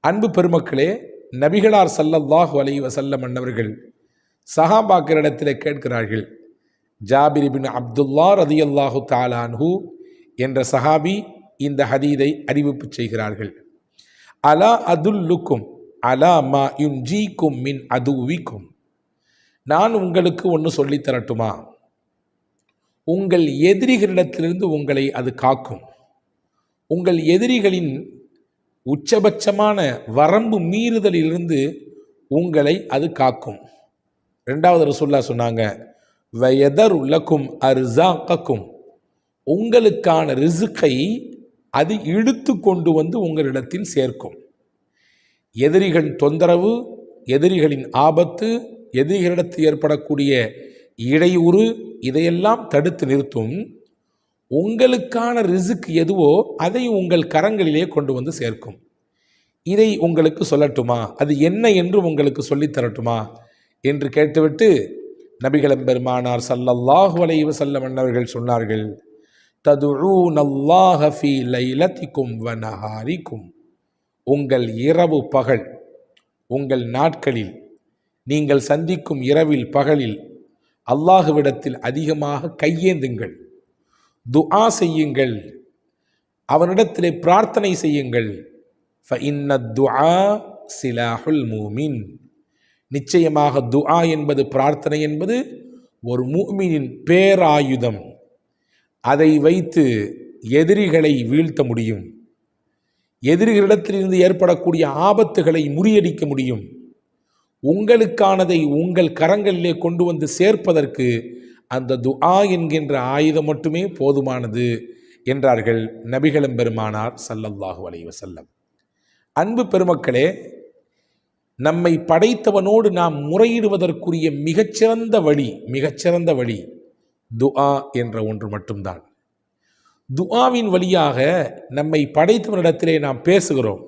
அன்பு பெருமக்களே, நபிகளார் ஸல்லல்லாஹு அலைஹி வஸல்லம் அன்னவர்கள் சஹாபாக்களிடத்தில் கேட்கிறார்கள். ஜாபிர் இப்னு அப்துல்லா ரலியல்லாஹு தஆலா அன்ஹு என்ற சஹாபி இந்த ஹதீதை அறிவிப்பு செய்கிறார்கள். அலா அதுல்லுக்கும் அலா மா யுன்ஜீக்கும் மின் அதுவிக்கும், நான் உங்களுக்கு ஒன்று சொல்லித் தரட்டுமா? உங்கள் எதிரிகளிடத்திலிருந்து உங்களை அது காக்கும். உங்கள் எதிரிகளின் உச்சபட்சமான வரம்பு மீறுதலிலிருந்து உங்களை அது காக்கும். ரெண்டாவது ரசூலுல்லாஹ் சொன்னாங்க, வயதர் உலக்கும் அர்ஸாக்கக்கும், உங்களுக்கான ரிசுக்கை அது இழுத்து கொண்டு வந்து உங்களிடத்தில் சேர்க்கும். எதிரிகளின் தொந்தரவு, எதிரிகளின் ஆபத்து, எதிரிகளிடத்தில் ஏற்படக்கூடிய இடையூறு, இதையெல்லாம் தடுத்து நிறுத்தும். உங்களுக்கான ரிசுக் எதுவோ அதை உங்கள் கரங்களிலே கொண்டு வந்து சேர்க்கும். இதை உங்களுக்கு சொல்லட்டுமா? அது என்ன என்று உங்களுக்கு சொல்லித் தரட்டுமா என்று கேட்டுவிட்டு நபிகள் பெருமானார் ஸல்லல்லாஹு அலைஹி வஸல்லம் அன்னவர்கள் சொன்னார்கள், ததுஊனல்லாஹ ஃபீ லைலத்திக்கும் வ நஹாரிக்கும், உங்கள் இரவு பகல், உங்கள் நாட்களில், நீங்கள் சந்திக்கும் இரவில் பகலில் அல்லாஹுவிடத்தில் அதிகமாக கையேந்துங்கள், துஆ செய்யுங்கள், அவனிடத்திலே பிரார்த்தனை செய்யுங்கள். ஃபஇன்னத் துஆ சிலாஹுல் மூமின், நிச்சயமாக துஆ என்பது, பிரார்த்தனை என்பது ஒரு மூமினின் பேராயுதம். அதை வைத்து எதிரிகளை வீழ்த்த முடியும், எதிரிகளிடத்திலிருந்து ஏற்படக்கூடிய ஆபத்துகளை முறியடிக்க முடியும். உங்களுக்கானதை உங்கள் கரங்களிலே கொண்டு வந்து சேர்ப்பதற்கு அந்த துஆ என்கின்ற ஆயுதம் மட்டுமே போதுமானது என்றார்கள் நபிகளும் பெருமானார் ஸல்லல்லாஹு அலைஹி வஸல்லம். அன்பு பெருமக்களே, நம்மை படைத்தவனோடு நாம் முறையிடுவதற்குரிய மிகச்சிறந்த வழி துஆ என்ற ஒன்று மட்டும்தான். துஆவின் வழியாக நம்மை படைத்தவனிடத்திலே நாம் பேசுகிறோம்.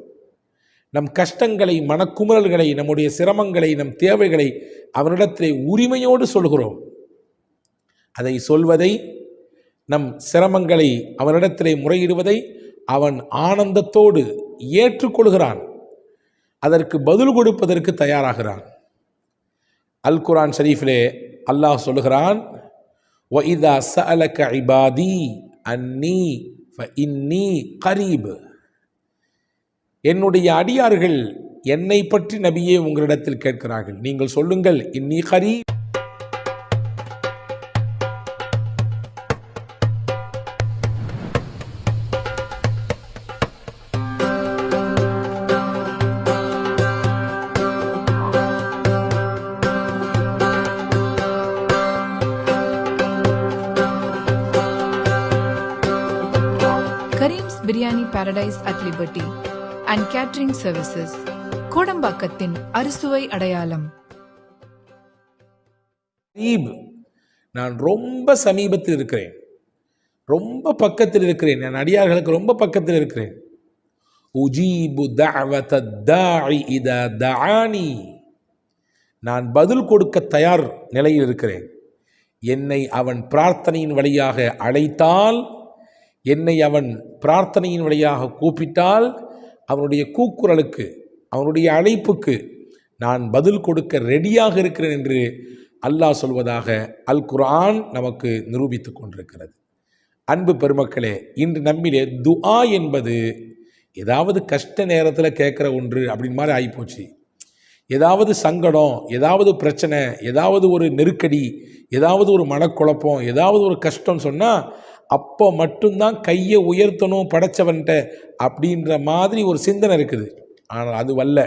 நம் கஷ்டங்களை, மனக்குமுறல்களை, நம்முடைய சிரமங்களை, நம் தேவைகளை அவனிடத்திலே உரிமையோடு சொல்கிறோம். அதை சொல்வதை, நம் சிரமங்களை அவனிடத்திலே முறையிடுவதை அவன் ஆனந்தத்தோடு ஏற்றுக்கொள்கிறான். அதற்கு பதில் கொடுப்பதற்கு தயாராகிறான். அல் குர்ஆன் ஷரீஃபிலே அல்லாஹ் சொல்லுகிறான், வஇதா ஸஅலக இபாதி அன்னி ஃபஇன்னி கரீப், என்னுடைய அடியார்கள் என்னை பற்றி நபியே உங்களிடத்தில் கேட்கிறார்கள், நீங்கள் சொல்லுங்கள், இன்னி kharif. Kareem's Biryani Paradise at Liberty and Catering Services, கோடம்பாக்கத்தின் அறுசுவை அடையாளம். நான் ரொம்ப சமீபத்தில் இருக்கிறேன், ரொம்ப பக்கத்தில் இருக்கிறேன், நான் அடியார்களுக்கு ரொம்ப பக்கத்தில் இருக்கிறேன். உஜீபு தஅவத்தத் தாஇ இதா தஆனி, நான் பதில் கொடுக்க தயார் நிலையில் இருக்கிறேன். என்னை அவன் பிரார்த்தனையின் வழியாக அழைத்தால், என்னை அவன் பிரார்த்தனையின் வழியாக கூப்பிட்டால், அவனுடைய கூக்குரலுக்கு, அவனுடைய அழைப்புக்கு நான் பதில் கொடுக்க ரெடியாக இருக்கிறேன் என்று அல்லாஹ் சொல்வதாக அல் குர்ஆன் நமக்கு நிரூபித்துக் கொண்டிருக்கிறது. அன்பு பெருமக்களே, இன்று நம்மிலே துஆ என்பது ஏதாவது கஷ்ட நேரத்தில் கேட்குற ஒன்று அப்படின்னு மாதிரி ஆகிப்போச்சு. ஏதாவது சங்கடம், ஏதாவது பிரச்சனை, ஏதாவது ஒரு நெருக்கடி, ஏதாவது ஒரு மனக்குழப்பம், ஏதாவது ஒரு கஷ்டம் சொன்னால் அப்போ மட்டும்தான் கையை உயர்த்தணும் படைச்சவன்ட்ட அப்படின்ற மாதிரி ஒரு சிந்தனை இருக்குது. ஆனால் அது வல்ல.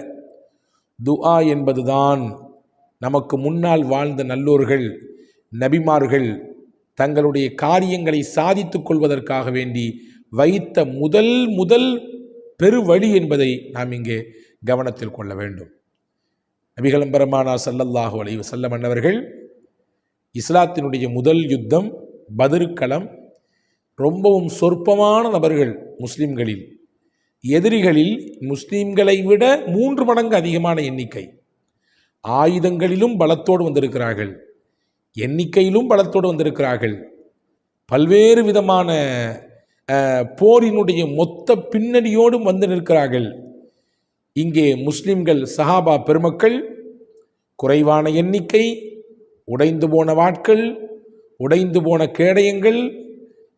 துஆ என்பது தான் நமக்கு முன்னால் வாழ்ந்த நல்லோர்கள், நபிமார்கள் தங்களுடைய காரியங்களை சாதித்து கொள்வதற்காக வேண்டி வைத்த முதல் பெருவழி என்பதை நாம் இங்கே கவனத்தில் கொள்ள வேண்டும். நபிகள் பெருமானார் ஸல்லல்லாஹு அலைஹி வஸல்லம் அன்னவர்கள் இஸ்லாத்தினுடைய முதல் யுத்தம் பத்ருக்களம், ரொம்பவும் சொற்பமான நபர்கள் முஸ்லிம்களில், எதிரிகளில் முஸ்லிம்களை விட 3 மடங்கு அதிகமான எண்ணிக்கை, ஆயுதங்களிலும் பலத்தோடு வந்திருக்கிறார்கள், எண்ணிக்கையிலும் பலத்தோடு வந்திருக்கிறார்கள், பல்வேறு விதமான போரினுடைய மொத்த பின்னணியோடும் வந்து நிற்கிறார்கள். இங்கே முஸ்லிம்கள் சஹாபா பெருமக்கள் குறைவான எண்ணிக்கை, உடைந்து போன வாட்கள், உடைந்து போன கேடயங்கள்,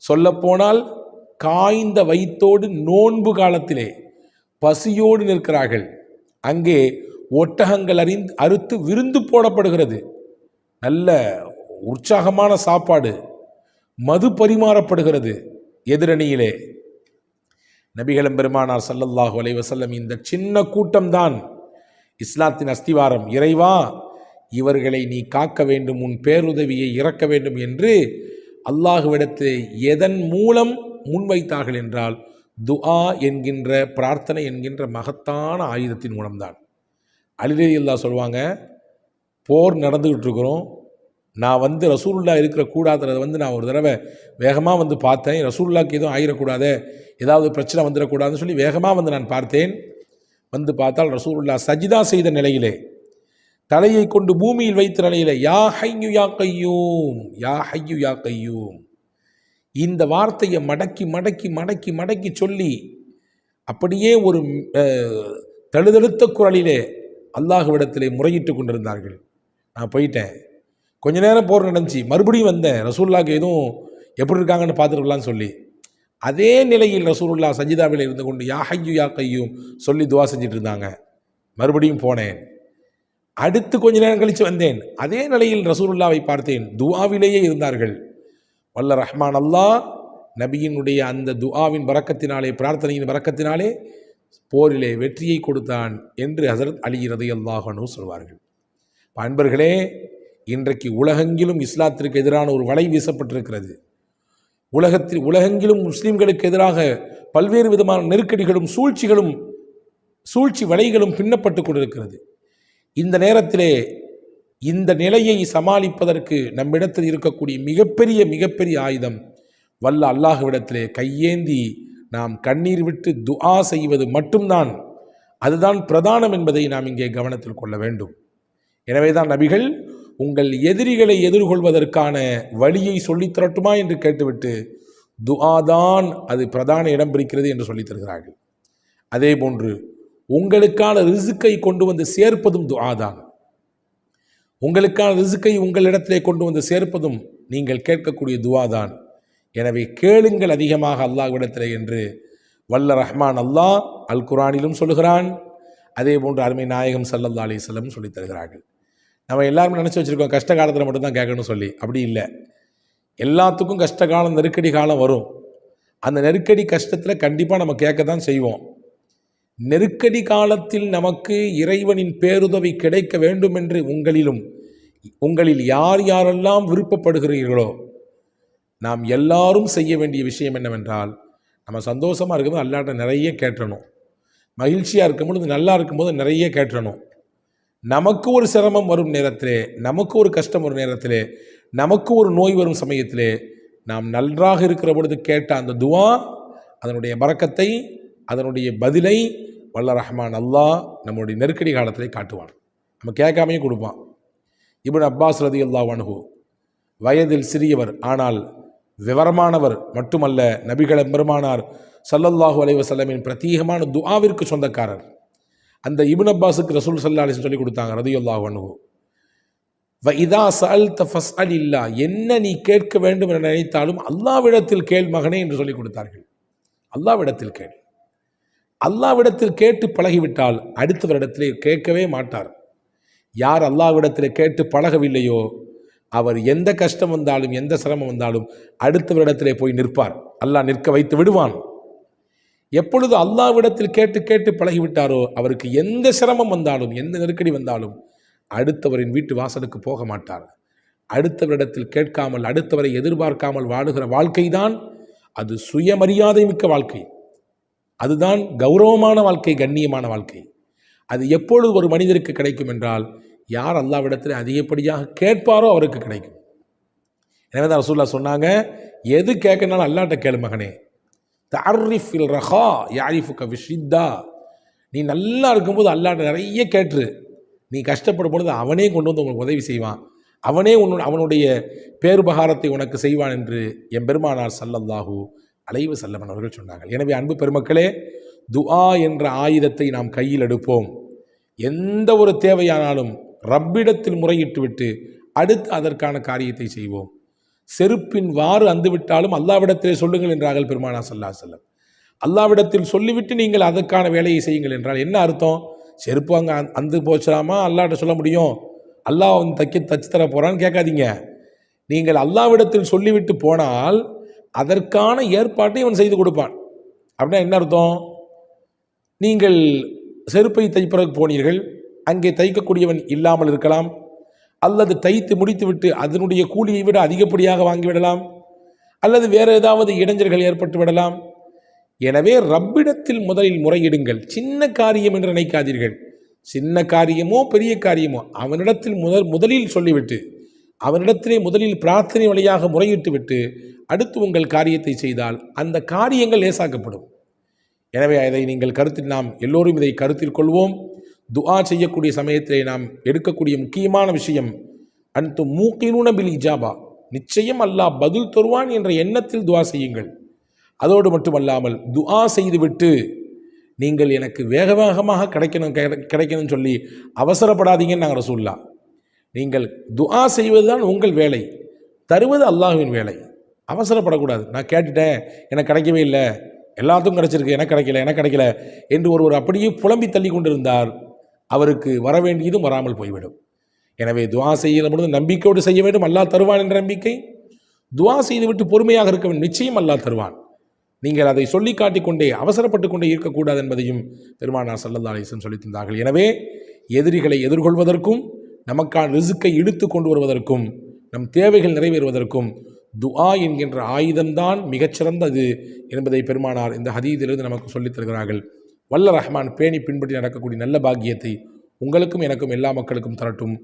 சொல்லப்போனால் காய்ந்த வயிற்றோடு நோன்பு காலத்திலே பசியோடு நிற்கிறார்கள். அங்கே ஒட்டகங்கள் அறுத்து விருந்து போடப்படுகிறது. நல்ல உற்சாகமான சாப்பாடு, மது பரிமாறப்படுகிறது. எதிரணியிலே நபிகளும் பெருமானார் ஸல்லல்லாஹு அலைஹி வஸல்லம் இந்த சின்ன கூட்டம்தான் இஸ்லாத்தின் அஸ்திவாரம். இறைவா, இவர்களை நீ காக்க வேண்டும், உன் பேருதவியை இறக்க வேண்டும் என்று அல்லாஹுவிடத்தை எதன் மூலம் முன்வைத்தார்கள் என்றால் துஆ என்கின்ற பிரார்த்தனை என்கின்ற மகத்தான ஆயுதத்தின் மூலம்தான். அலி ரலியல்லாஹு சொல்லுவாங்க, போர் நடந்துக்கிட்டு இருக்கிறோம், நான் ரசூலுல்லாஹ் இருக்கிற கூடாதுறதை நான் ஒரு தடவை வேகமாக பார்த்தேன். ரசூலுல்லாஹ்க்கு எதுவும் ஆயிடக்கூடாது, ஏதாவது பிரச்சனை வந்துடக்கூடாதுன்னு சொல்லி வேகமாக நான் பார்த்தேன். பார்த்தால் ரசூலுல்லாஹ் சஜிதா செய்த நிலையிலே, தலையை கொண்டு பூமியில் வைத்த நிலையிலே, யா ஹய்யு யா கையூம், யா ஹய்யு யா கையூம், இந்த வார்த்தையை மடக்கி மடக்கி மடக்கி மடக்கி சொல்லி அப்படியே ஒரு தழுதழுத்த குரலிலே அல்லாஹ்விடத்திலே முறையிட்டு கொண்டிருந்தார்கள். நான் போயிட்டேன், கொஞ்ச நேரம் போர் நடந்துச்சு, மறுபடியும் வந்தேன், ரசூலுல்லாஹ்க்கு எதுவும் எப்படி இருக்காங்கன்னு பார்த்துருக்கலான்னு சொல்லி. அதே நிலையில் ரசூலுல்லாஹ் சஜிதாவில் இருந்து கொண்டு யா ஹய்யு யா கையூம் சொல்லி துவா செஞ்சுட்டு இருந்தாங்க. மறுபடியும் போனேன், அடுத்து கொஞ்ச நேரம் கழித்து வந்தேன், அதே நிலையில் ரசூலுல்லாவை பார்த்தேன், துவாவிலேயே இருந்தார்கள். வல்ல ரஹ்மான் அல்லாஹ் நபியினுடைய அந்த துஆவின் பரக்கத்தினாலே, பிரார்த்தனையின் பரக்கத்தினாலே போரிலே வெற்றியை கொடுத்தான் என்று ஹஸரத் அலி ரலியல்லாஹு அன்ஹு சொல்வார்கள். அன்பர்களே, இன்றைக்கு உலகெங்கிலும் இஸ்லாத்திற்கு எதிரான ஒரு வலை வீசப்பட்டிருக்கிறது. உலகெங்கிலும் முஸ்லிம்களுக்கு எதிராக பல்வேறு விதமான நெருக்கடிகளும் சூழ்ச்சி வலைகளும் பின்னப்பட்டு கொண்டிருக்கிறது. இந்த நேரத்திலே இந்த நிலையை சமாளிப்பதற்கு நம்மிடத்தில் இருக்கக்கூடிய மிகப்பெரிய ஆயுதம் வல்ல அல்லாஹ்விடத்திலே கையேந்தி நாம் கண்ணீர் விட்டு துஆ செய்வது மட்டும்தான். அதுதான் பிரதானம் என்பதை நாம் இங்கே கவனத்தில் கொள்ள வேண்டும். எனவேதான் நபிகள் உங்கள் எதிரிகளை எதிர்கொள்வதற்கான வழியை சொல்லித் தரட்டுமா என்று கேட்டுவிட்டு துஆதான் அது பிரதான இடம் பிடிக்கிறது என்று சொல்லித் தருகிறார்கள். அதே போன்று உங்களுக்கான ரிசுக்கை கொண்டு வந்து சேர்ப்பதும் துஆதான். உங்களுக்கான ரிசுக்கை உங்களிடத்திலே கொண்டு வந்து சேர்ப்பதும் நீங்கள் கேட்கக்கூடிய துஆதான். எனவே கேளுங்கள் அதிகமாக அல்லாஹ்விடத்திலே என்று வல்ல ரஹ்மான் அல்லாஹ் அல் குர்ஆனிலும் சொல்லுகிறான். அதே போன்று அருமை நாயகம் ஸல்லல்லாஹு அலைஹி வஸல்லம் சொல்லித் தருகிறார்கள். நம்ம எல்லாருமே நினச்சி வச்சுருக்கோம் கஷ்ட காலத்தில் மட்டும்தான் கேட்கணும்னு சொல்லி. அப்படி இல்லை, எல்லாத்துக்கும் கஷ்ட காலம், நெருக்கடி காலம் வரும். அந்த நெருக்கடி கஷ்டத்தில் கண்டிப்பாக நம்ம கேட்க தான் செய்வோம். நெருக்கடி காலத்தில் நமக்கு இறைவனின் பேருதவி கிடைக்க வேண்டும் என்று உங்களில் யார் யாரெல்லாம் விருப்பப்படுகிறீர்களோ நாம் எல்லாரும் செய்ய வேண்டிய விஷயம் என்னவென்றால், நம்ம சந்தோஷமாக இருக்கும்போது அல்லாஹ்ட்ட நிறைய கேட்டணும், மகிழ்ச்சியாக இருக்கும்போது நல்லா இருக்கும்போது நிறைய கேட்டணும். நமக்கு ஒரு சிரமம் வரும் நேரத்திலே, நமக்கு ஒரு கஷ்டம் வரும் நேரத்திலே, நமக்கு ஒரு நோய் வரும் சமயத்திலே நாம் நன்றாக இருக்கிற பொழுது கேட்ட அந்த துஆ, அதனுடைய பரக்கத்தை, அதனுடைய பதிலை வல்ல ரஹ்மான் அல்லாஹ் நம்முடைய நெருக்கடி காலத்திலே காட்டுவான். நம்ம கேட்காமையே கொடுப்பான். இப்னு அப்பாஸ் ரலியல்லாஹு அன்ஹு வயதில் சிறியவர், ஆனால் விவரமானவர் மட்டுமல்ல, நபிகள் பெருமானார் ஸல்லல்லாஹு அலைஹி வஸல்லமின் பிரத்யேகமான துஆவிற்கு சொந்தக்காரர். அந்த இப்னு அப்பாஸுக்கு ரசூல் ஸல்லல்லாஹு அலைஹி வஸல்லம் சொல்லி கொடுத்தாங்க ரலியல்லாஹு அன்ஹு, வ இதா சஅல்த ஃபஸ்அலில்லாஹ், என்ன நீ கேட்க வேண்டும் என நினைத்தாலும் அல்லாஹ்விடத்தில் கேள் மகனே என்று சொல்லி கொடுத்தார்கள். அல்லாஹ்விடத்தில் கேள். அல்லாஹ்விடத்தில் கேட்டு பழகிவிட்டால் அடுத்தவரிடத்திலே கேட்கவே மாட்டார். யார் அல்லாஹ்விடத்திலே கேட்டு பழகவில்லையோ அவர் எந்த கஷ்டம் வந்தாலும் எந்த சிரமம் வந்தாலும் அடுத்தவரிடத்திலே போய் நிற்பார். அல்லாஹ் நிற்க வைத்து விடுவான். எப்பொழுது அல்லாஹ்விடத்தில் கேட்டு கேட்டு பழகிவிட்டாரோ அவருக்கு எந்த சிரமம் வந்தாலும் எந்த நெருக்கடி வந்தாலும் அடுத்தவரின் வீட்டு வாசலுக்கு போக மாட்டார். அடுத்தவரிடத்தில் கேட்காமல், அடுத்தவரை எதிர்பார்க்காமல் வாழுகிற வாழ்க்கைதான் அது சுயமரியாதை மிக்க வாழ்க்கை. அதுதான் கௌரவமான வாழ்க்கை, கண்ணியமான வாழ்க்கை. அது எப்பொழுது ஒரு மனிதருக்கு கிடைக்கும் என்றால், யார் அல்லாஹ்விடத்தில் அதிகப்படியாக கேட்பாரோ அவருக்கு கிடைக்கும். எனவே தான் ரசூலுல்லாஹ் சொன்னாங்க, எது கேட்கனாலும் அல்லாஹ்ட்ட கேளு மகனே. தஅர்ரிஃபில் ரஹா யாரிஃபுக ஃபிஷ்ஷித்தா, நீ நல்லா இருக்கும்போது அல்லாஹ்ட்ட நிறைய கேட்டுரு. நீ கஷ்டப்படும் பொழுது அவனே கொண்டு வந்து உங்களுக்கு உதவி செய்வான், அவனே அவனுடைய பேருபகாரத்தை உனக்கு செய்வான் என்று எம்பெருமானார் ஸல்லல்லாஹு அலைஹி வஸல்லம் அவர்கள் சொன்னார்கள். எனவே அன்பு பெருமக்களே, துஆ என்ற ஆயுதத்தை நாம் கையில் எடுப்போம். எந்த ஒரு தேவையானாலும் ரப்பிடத்தில் முறையிட்டு விட்டு அடுத்து அதற்கான காரியத்தை செய்வோம். செருப்பின் வாறு அந்துவிட்டாலும் அல்லாவிடத்திலே சொல்லுங்கள் என்றார்கள் பெருமானா ஸல்லல்லாஹு அலைஹி வஸல்லம். அல்லாவிடத்தில் சொல்லிவிட்டு நீங்கள் அதற்கான வேலையை செய்யுங்கள் என்றால் என்ன அர்த்தம்? செருப்பு அங்கே அந்து போச்சாமா அல்லாஹ்ட்ட சொல்ல முடியும்? அல்லாஹ் வந்து தச்சு தர போகிறான்னு கேட்காதீங்க. நீங்கள் அல்லாவிடத்தில் சொல்லிவிட்டு போனால் அதற்கான ஏற்பாட்டை இவன் செய்து கொடுப்பான். அப்படின்னா என்ன அர்த்தம்? நீங்கள் செருப்பை தைப்பதற்கு போனீர்கள், அங்கே தைக்கக்கூடியவன் இல்லாமல் இருக்கலாம், அல்லது தைத்து முடித்துவிட்டு அதனுடைய கூலியை விட அதிகப்படியாக வாங்கிவிடலாம், அல்லது வேறு ஏதாவது இடைஞ்சல்கள் ஏற்பட்டு விடலாம். எனவே ரப்பிடத்தில் முதலில் முறையிடுங்கள். சின்ன காரியம் என்று நினைக்காதீர்கள். சின்ன காரியமோ பெரிய காரியமோ அவனிடத்தில் முதலில் சொல்லிவிட்டு அவனிடத்திலே முதலில் பிரார்த்தனை வழியாக முறையிட்டு விட்டு அடுத்து உங்கள் காரியத்தை செய்தால் அந்த காரியங்கள் லேசாக்கப்படும். எனவே அதை நீங்கள் நாம் எல்லோரும் இதை கருத்தில் கொள்வோம். துஆ செய்யக்கூடிய சமயத்திலே நாம் எடுக்கக்கூடிய முக்கியமான விஷயம் அன்து மூக்கினூன பில் இஜாபா, நிச்சயம் அல்லாஹ் பதில் தருவான் என்ற எண்ணத்தில் துஆ செய்யுங்கள். அதோடு மட்டுமல்லாமல் துஆ செய்துவிட்டு நீங்கள் எனக்கு வேக வேகமாக கிடைக்கணும்னு சொல்லி அவசரப்படாதீங்கன்னு நாங்கள் ரசூலுல்லாஹ். நீங்கள் துஆ செய்வது தான் உங்கள் வேலை, தருவது அல்லாஹ்வின் வேலை. அவசரப்படக்கூடாது. நான் கேட்டுட்டேன், எனக்கு கிடைக்கவே இல்லை, எல்லாத்துக்கும் கிடைச்சிருக்கு, எனக்கு கிடைக்கல என்று ஒருவர் அப்படியே புலம்பி தள்ளி கொண்டிருந்தார். அவருக்கு வர வேண்டியதும் வராமல் போய்விடும். எனவே துஆ செய்கிற பொழுது நம்பிக்கையோடு செய்ய வேண்டும். அல்லாஹ் தருவான் என்ற நம்பிக்கை. துஆ செய்துவிட்டு பொறுமையாக இருக்க வேண்டும். நிச்சயம் அல்லாஹ் தருவான். நீங்கள் அதை சொல்லி காட்டிக்கொண்டே அவசரப்பட்டு கொண்டே இருக்கக்கூடாது என்பதையும் பெருமானார் ஸல்லல்லாஹு அலைஹி வஸல்லம் சொல்லித் தந்தார்கள். எனவே எதிரிகளை எதிர்கொள்வதற்கும் நமக்கான ரிஸ்க்கை இழுத்து கொண்டு வருவதற்கும் நம் தேவைகள் நிறைவேறுவதற்கும் துஆ என்கின்ற ஆயுதம்தான் மிகச்சிறந்தது என்பதை பெருமானார் இந்த ஹதீஸிலிருந்து நமக்கு சொல்லித் தருகிறார்கள். வல்ல ரஹ்மான் பேணி பின்பற்றி நடக்கக்கூடிய நல்ல பாக்கியத்தை உங்களுக்கும் எனக்கும் எல்லா மக்களுக்கும் தரட்டும்.